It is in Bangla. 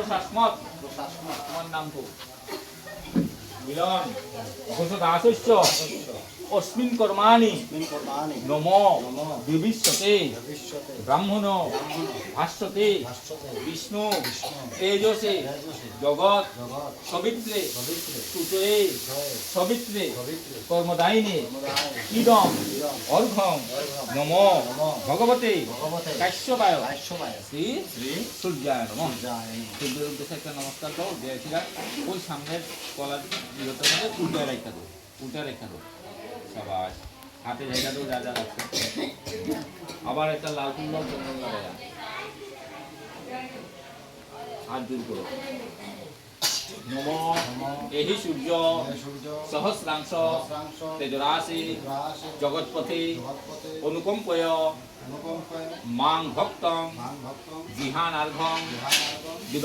প্রশাসমত তোমার নাম তো মিলন ঘোষ দাসস্য অস্মিন কর্মাণি নমো বিবিশ্যতে ব্রাহ্মণ ভাষ্যতে বিষ্ণু তেজসে জগৎ সবিত্রে সুতয়ে সবিত্রে কর্মদায়িনে ইদম অর্ঘ্যং নমো ভগবতে কাশ্যপায় শ্রী সূর্যায় নমঃ। সূর্যের উদ্দেশ্যে একটা নমস্কার দাও, দিয়েছিলাম ওই সামনের কলার ইয়েটার মধ্যে উল্টায় রেখা দাও, উল্টায় রেখা দাও। সবাই হাতে জায়গা দাও, যা যা লাগছে। আবার একটা লাল কুমড়ার চন্দন লাগাই হাত দূর করো। নমো এহি সূর্য সহস্রাংশ তেজরাশি জগৎপথে অনুকম্পয় মাং ভক্তং জিহানার্ঘং